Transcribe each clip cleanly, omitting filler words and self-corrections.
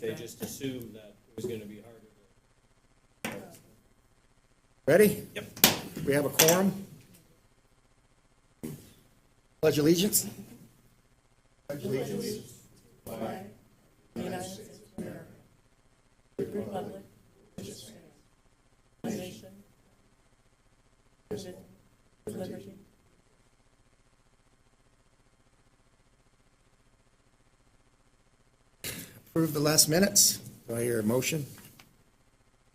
They just assumed that it was going to be harder to. Ready? Yep. We have a quorum. Pledge allegiance. Pledge allegiance. The United States of America, the Republic, which stands one nation, with liberty. Approve the last minutes. Do I hear a motion?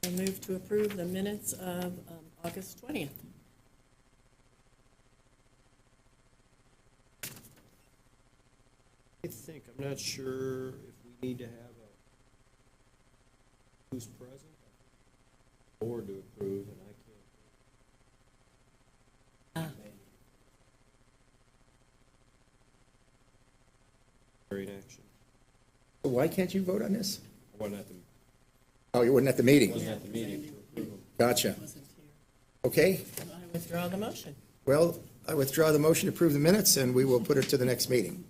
I move to approve the minutes of August 20th. I think, I'm not sure if we need to have a, who's present, board to approve, and I can't. Carried action. Why can't you vote on this? I wasn't at the, Oh, you weren't at the meeting. wasn't at the meeting to approve them. Gotcha. Wasn't here. Okay. I withdraw the motion. Well, I withdraw the motion to approve the minutes, and we will put it to the next meeting.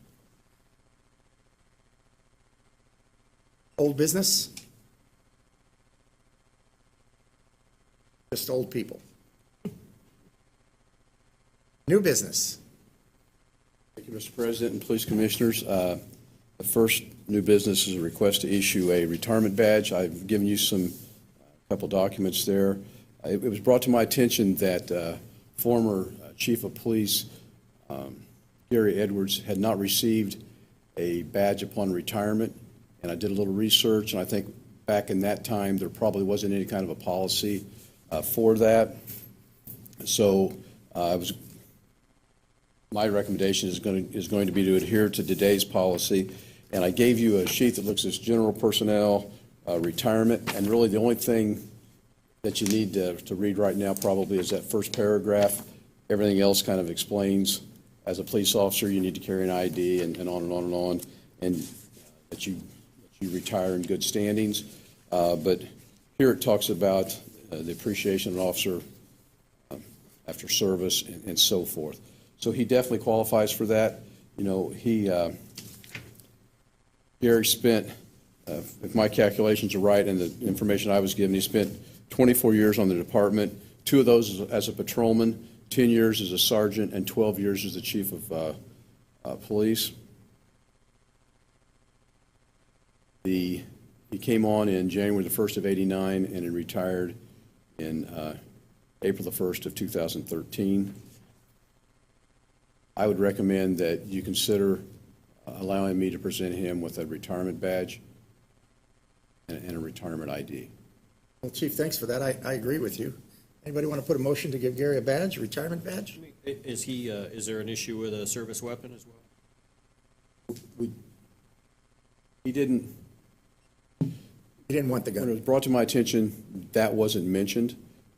Old business? Just old people. New business? Thank you, Mr. President and Police Commissioners. The first new business is a request to issue a retirement badge. I've given you a couple documents there. It was brought to my attention that former Chief of Police Gary Edwards had not received a badge upon retirement, and I did a little research, and I think back in that time there probably wasn't any kind of a policy for that. So my recommendation is going to be to adhere to today's policy. And I gave you a sheet that looks at general personnel, retirement, and really the only thing that you need to read right now probably is that first paragraph. Everything else kind of explains, as a police officer, you need to carry an ID and on and on and on, and that you retire in good standings. But here it talks about the appreciation of an officer after service and so forth. So he definitely qualifies for that. You know, Gary spent, if my calculations are right and the information I was given, he spent 24 years on the department, 2 of those as a patrolman, 10 years as a sergeant, and 12 years as the chief of police. He came on in January the 1st of '89 and retired in April the 1st of 2013. I would recommend that you consider allowing me to present him with a retirement badge and a retirement ID. Well, Chief, thanks for that. I agree with you. Anybody want to put a motion to give Gary a badge, a retirement badge? Is there an issue with a service weapon as well? He didn't. He didn't want the When it gun. was brought to my attention, that wasn't mentioned.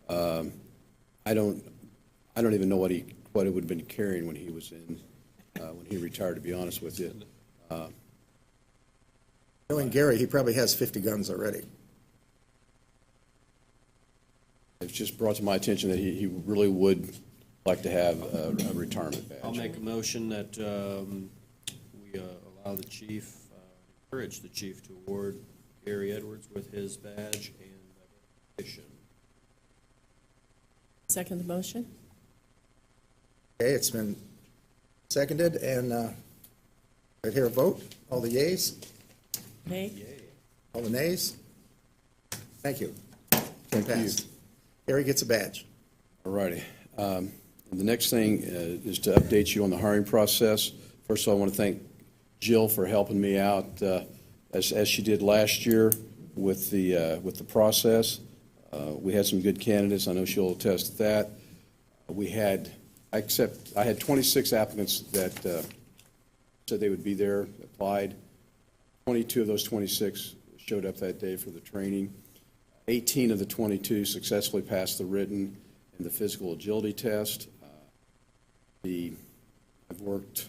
I don't even know what it would have been carrying when he was when he retired, to be honest with you. Knowing Gary, he probably has 50 guns already. It's just brought to my attention that he really would like to have a retirement badge. I'll make a motion that we allow the chief, encourage the chief to award Gary Edwards with his badge and identification. Second the motion? Okay, it's been seconded, and I hear a vote. All the yeas? Nay? All the nays? Thank you. Thank you. Passed. Gary gets a badge. All righty. The next thing is to update you on the hiring process. First of all, I want to thank Jill for helping me out as she did last year with the process. We had some good candidates. I know she'll attest to that. I had 26 applicants that said they would be there, applied. 22 of those 26 showed up that day for the training. 18 of the 22 successfully passed the written and the physical agility test. I've worked,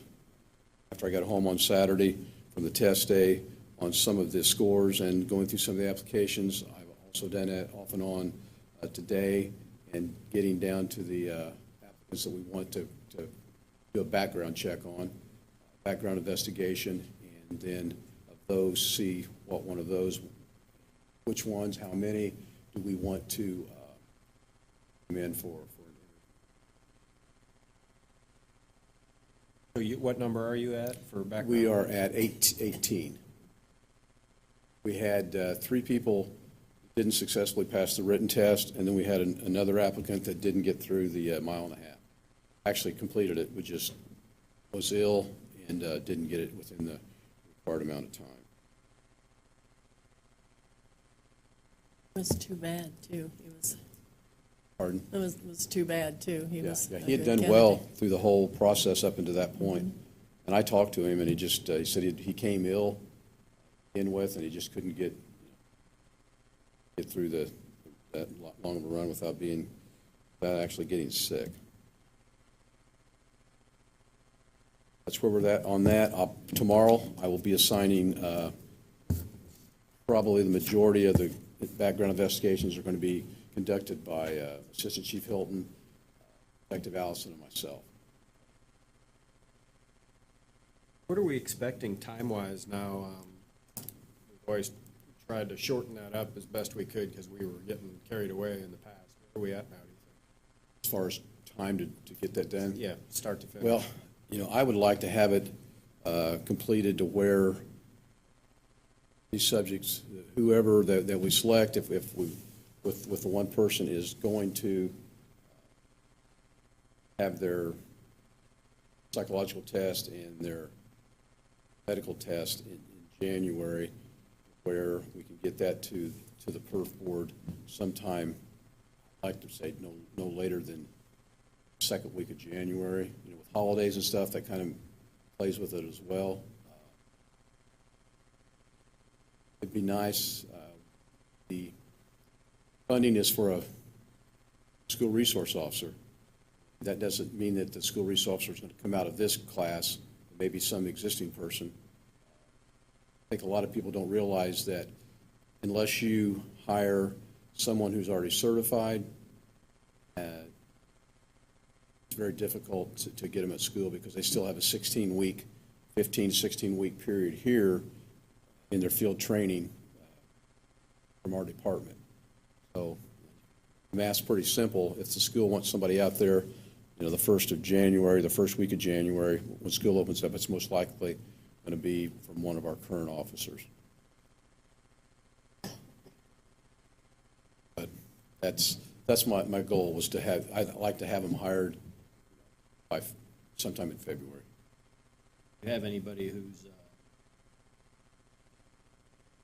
after I got home on Saturday from the test day, on some of the scores and going through some of the applications. I've also done that off and on today, and getting down to the applicants that we want to do a background check on, background investigation, and then of those, see what one of those, which ones, how many do we want to come in for an interview. So what number are you at for background? We are at 18. We had 3 people who didn't successfully pass the written test, and then we had another applicant that didn't get through the mile and a half. Actually completed it, but just was ill and didn't get it within the required amount of time. It was too bad, too. Pardon? It was too bad, too. He was Yeah, a he had good done well candidate. through the whole process up until that point. And I talked to him, and he just, he said he came ill in with, and he just couldn't get through that long of a run without actually getting sick. That's where we're at on that. Tomorrow, I will be assigning, probably the majority of the background investigations are going to be conducted by Assistant Chief Hilton, Detective Allison, and myself. What are we expecting time-wise now? We've always tried to shorten that up as best we could because we were getting carried away in the past. Where are we at now, do you think? As far as time to get that done? Yeah, start to finish. Well, I would like to have it completed to where these subjects, whoever that we select, if we, with the one person is going to have their psychological test and their medical test in January, where we can get that to the perf board sometime, I'd like to say no later than second week of January. With holidays and stuff, that kind of plays with it as well. It'd be nice. The funding is for a school resource officer. That doesn't mean that the school resource officer is going to come out of this class, maybe some existing person. I think a lot of people don't realize that unless you hire someone who's already certified, it's very difficult to get them at school because they still have a 16-week period here in their field training from our department. So the math's pretty simple. If the school wants somebody out there, the 1st of January, the first week of January, when school opens up, it's most likely going to be from one of our current officers. But that's my goal, was to have, I'd like to have them hired by sometime in February. Do you have anybody who's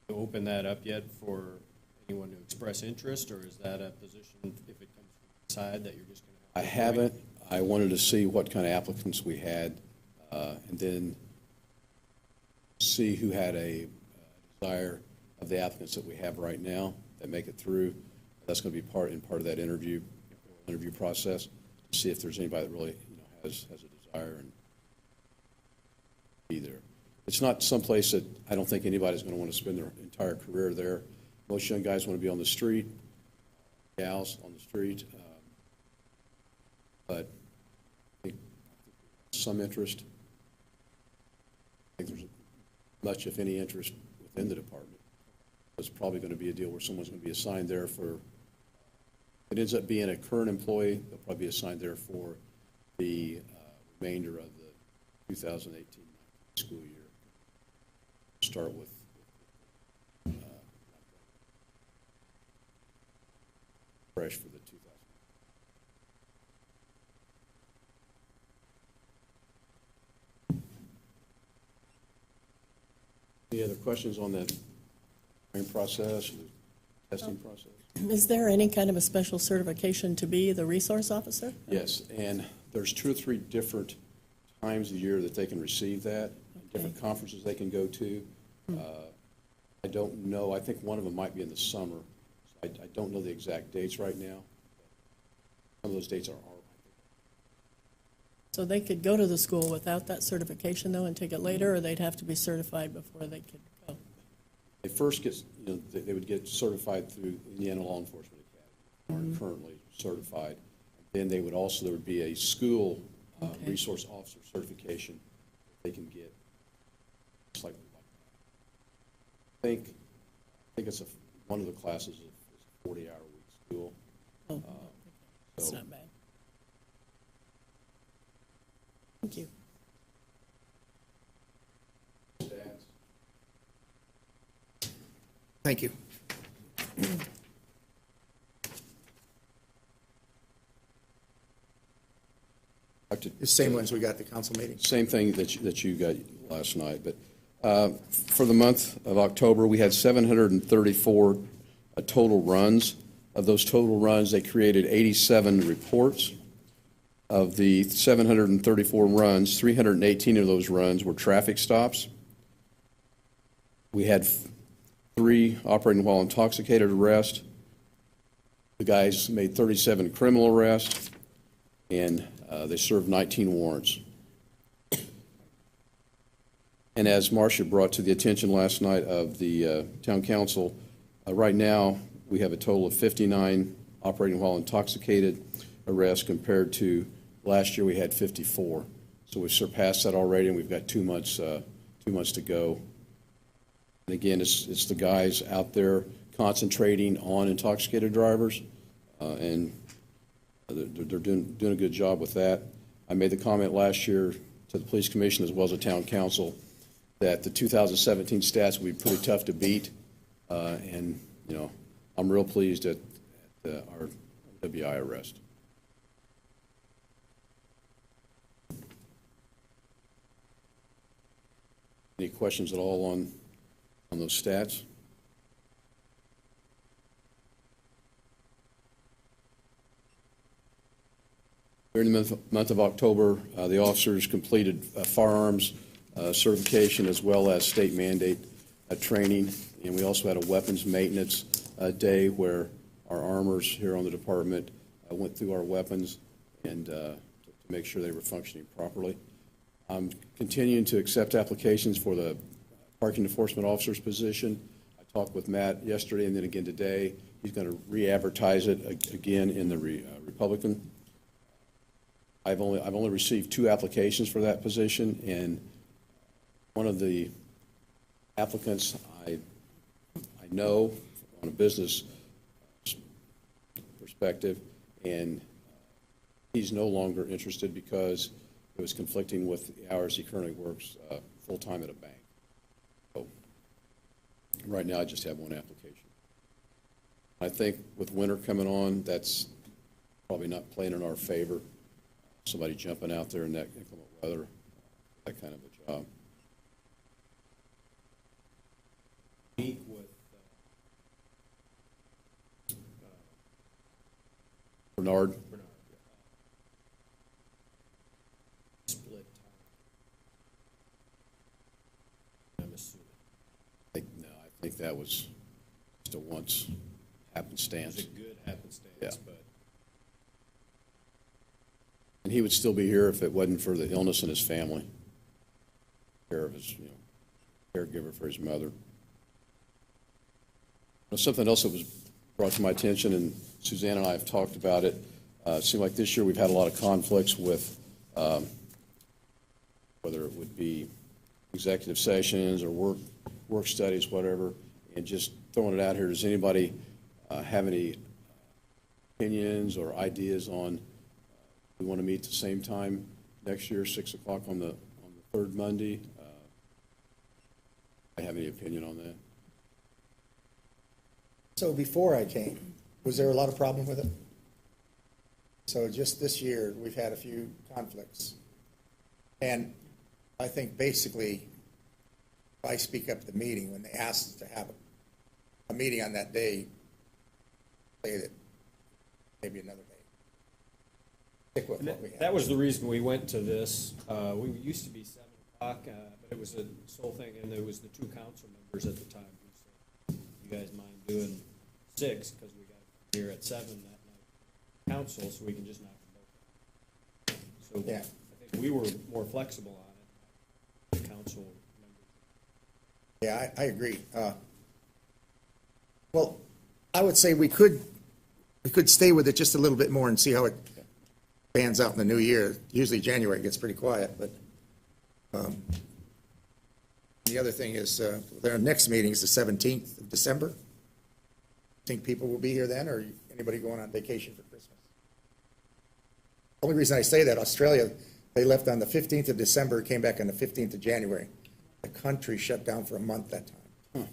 opened that up yet for anyone to express interest, or is that a position, if it comes from the side, that you're just going to I haven't. I wanted to see what kind of applicants we had, and then see who had a desire of the applicants that we have right now that make it through. That's going to be part of that interview process, to see if there's anybody that really has a desire and be there. It's not someplace that I don't think anybody's going to want to spend their entire career there. Most young guys want to be on the street, gals on the street, but I think some interest. I think there's much, if any, interest within the department. It's probably going to be a deal where someone's going to be assigned there for, if it ends up being a current employee, they'll probably be assigned there for the remainder of the 2018 school year. Start with fresh for the 2000. Any other questions on the hiring process or the testing process? Is there any kind of a special certification to be the resource officer? Yes, and there's 2 or 3 different times a year that they can receive that, different conferences they can go to. I don't know. I think one of them might be in the summer. I don't know the exact dates right now. Some of those dates are. So they could go to the school without that certification, though, and take it later, or they'd have to be certified before they could go? They first get, they would get certified through Indiana Law Enforcement Academy, are currently certified. Then they would also, there would be a school resource officer certification they can get, just like that. think it's one of the classes is a 40-hour-week school. Oh, that's so- not bad. Thank you. Thank you. The same ones we got at the council meeting. Same thing that you got last night, but for the month of October, we had 734 total runs. Of those total runs, they created 87 reports. Of the 734 runs, 318 of those runs were traffic stops. We had 3 operating while intoxicated arrests. The guys made 37 criminal arrests, and they served 19 warrants. And as Marcia brought to the attention last night of the town council, right now we have a total of 59 operating while intoxicated arrests compared to last year we had 54. So we've surpassed that already, and we've got 2 months to go. And again, it's the guys out there concentrating on intoxicated drivers, and they're doing a good job with that. I made the comment last year to the police commission as well as the town council that the 2017 stats would be pretty tough to beat, and I'm real pleased at our WI arrest. Any questions at all on those stats? During the month of October, the officers completed firearms certification as well as state mandate training, and we also had a weapons maintenance day where our armors here on the department went through our weapons and to make sure they were functioning properly. I'm continuing to accept applications for the parking enforcement officer's position. I talked with Matt yesterday and then again today. He's going to re-advertise it again in the Republican. I've only received 2 applications for that position, and one of the applicants I know on a business perspective, and he's no longer interested because it was conflicting with the hours he currently works full-time at a bank. So right now I just have 1 application. I think with winter coming on, that's probably not playing in our favor. Somebody jumping out there in that inclement weather, that kind of a job. Meet with Bernard? split time. I'm assuming. I think that was just a once happenstance. It's a good happenstance, Yeah. but And he would still be here if it wasn't for the illness in his family. Care of his, caregiver for his mother. Something else that was brought to my attention, and Suzanne and I have talked about it. It seemed like this year we've had a lot of conflicts with whether it would be executive sessions or work studies, whatever. And just throwing it out here, does anybody have any opinions or ideas on? We want to meet at the same time next year, 6 o'clock on the 3rd Monday. I have any opinion on that? So before I came, was there a lot of problem with it? So just this year, we've had a few conflicts. And I think basically, if I speak up at the meeting, when they asked to have a meeting on that day, say that maybe another day. Stick with what we have. that was the reason we went to this. We used to be 7 o'clock, but it was a sole thing, and there was the 2 council members at the time who said, "You guys mind doing 6 because we got here at 7 that night, council, so we can just knock them both out." So Yeah. I think we were more flexible on it. The council members. Yeah, I agree. Well, I would say we could stay with it just a little bit more and see how it pans out in the new year. Usually January gets pretty quiet, but the other thing is, their next meeting is the 17th of December. Think people will be here then, or anybody going on vacation for Christmas? Only reason I say that, Australia, they left on the 15th of December, came back on the 15th of January. The country shut down for a month that time.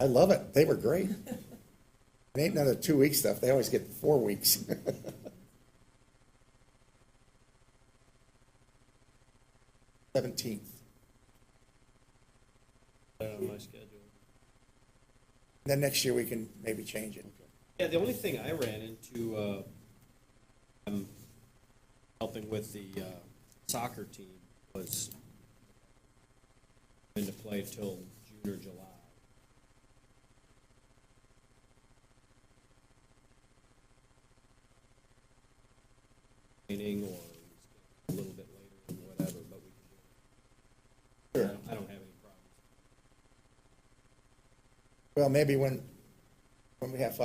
I love it. They were great. It ain't another 2-week stuff. They always get 4 weeks. 17th. On my schedule. Then next year we can maybe change it. Yeah, the only thing I ran into, I'm helping with the soccer team, was into play till June or July. Training or a little bit later or whatever, but we can do it. Sure. I don't have any problems. Well, maybe when we have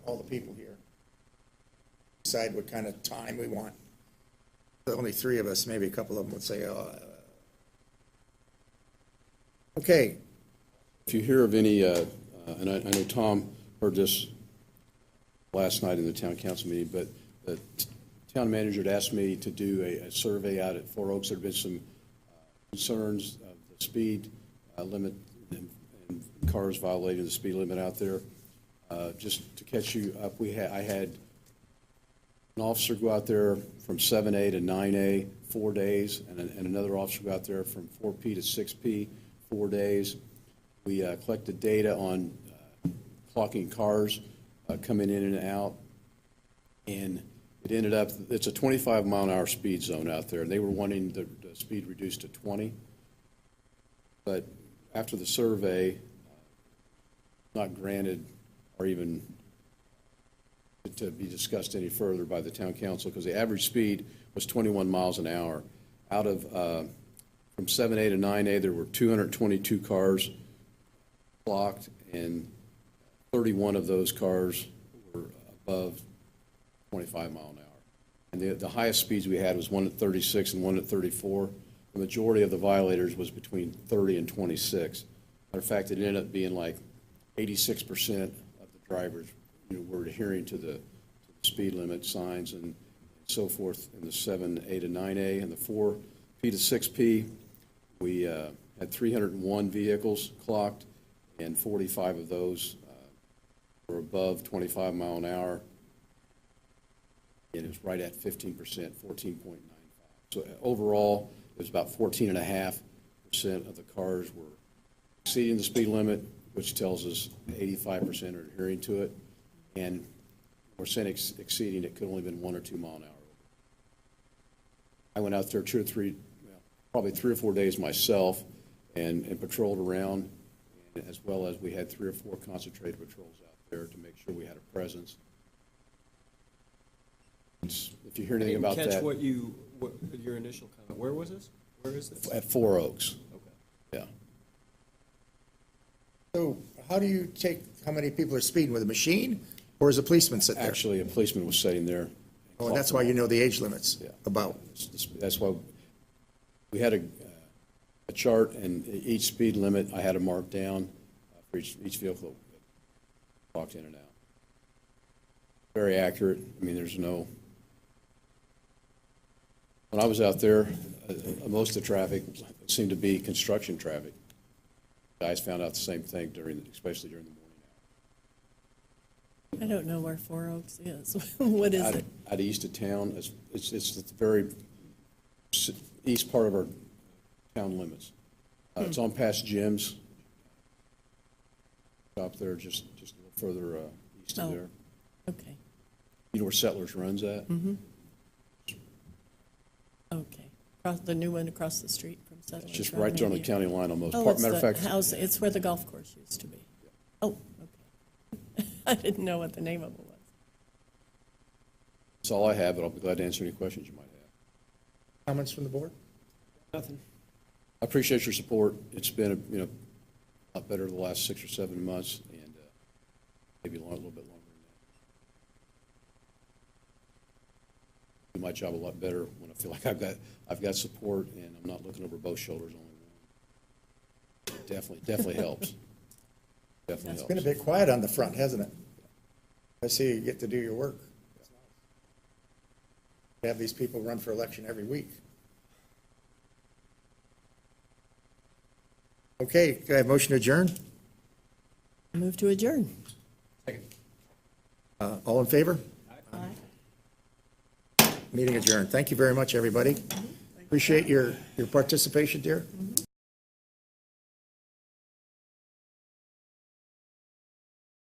all the people here, decide what kind of time we want. The only 3 of us, maybe a couple of them would say, okay, If you hear of any, and I know Tom heard this last night in the town council meeting, but the town manager had asked me to do a survey out at Four Oaks. There have been some concerns of the speed limit and cars violating the speed limit out there. Just to catch you up, I had an officer go out there from 7A to 9A 4 days, and another officer go out there from 4P to 6P 4 days. We collected data on clocking cars coming in and out, and it ended up, it's a 25-mile-an-hour speed zone out there, and they were wanting the speed reduced to 20. But after the survey, not granted or even to be discussed any further by the town council, because the average speed was 21 miles an hour. Out of, from 7A to 9A, there were 222 cars clocked, and 31 of those cars were above 25 mile an hour. And the highest speeds we had was one at 36 and one at 34. The majority of the violators was between 30 and 26. Matter of fact, it ended up being like 86% of the drivers, were adhering to the speed limit signs and so forth in the 7A to 9A. And the 4P to 6P, we had 301 vehicles clocked, and 45 of those were above 25 mile an hour. And it was right at 15%, 14.95. So overall, it was about 14.5% of the cars were exceeding the speed limit, which tells us 85% are adhering to it. And we're saying exceeding, it could only have been 1 or 2 mile an hour. I went out there 2 or 3, probably 3 or 4 days myself and patrolled around, as well as we had 3 or 4 concentrated patrols out there to make sure we had a presence. If you hear anything about that. Catch what your initial comment. Where was this? Where is this? At Four Oaks. Okay. Yeah. so how do you take how many people are speeding, with a machine, or is a policeman sit there? Actually, a policeman was sitting there. Oh, and that's why you know the age limits Yeah. about. That's why we had a chart, and each speed limit I had to mark down for each vehicle that walked in and out. Very accurate. I mean, there's no. When I was out there, most of the traffic seemed to be construction traffic. Guys found out the same thing especially during the morning hours. I don't know where Four Oaks is. What is it? Out east of town, it's the very east part of our town limits. It's on past Jim's. Stop there, just a little further east of Oh. there. Okay, You know where Settlers runs at? okay. The new one across the street from Settlers. It's just Road, right there on the maybe. county line almost. Oh, it's Matter of the fact, house, it's where the golf course used to be. Oh, okay. I didn't know what the name of it was. that's all I have, but I'll be glad to answer any questions you might have. Comments from the board? Nothing. I appreciate your support. It's been a lot better the last 6 or 7 months, and maybe a little bit longer than that. Do my job a lot better when I feel like I've got support, and I'm not looking over both shoulders, only Definitely helps. Definitely It's been a helps. bit quiet on the front, hasn't it? I see you get to do your work. Have these people run for election every week. Okay, can I have a motion to adjourn? Move to adjourn. All in favor? Aye. Meeting adjourned. Thank you very much, everybody. Appreciate your participation, dear.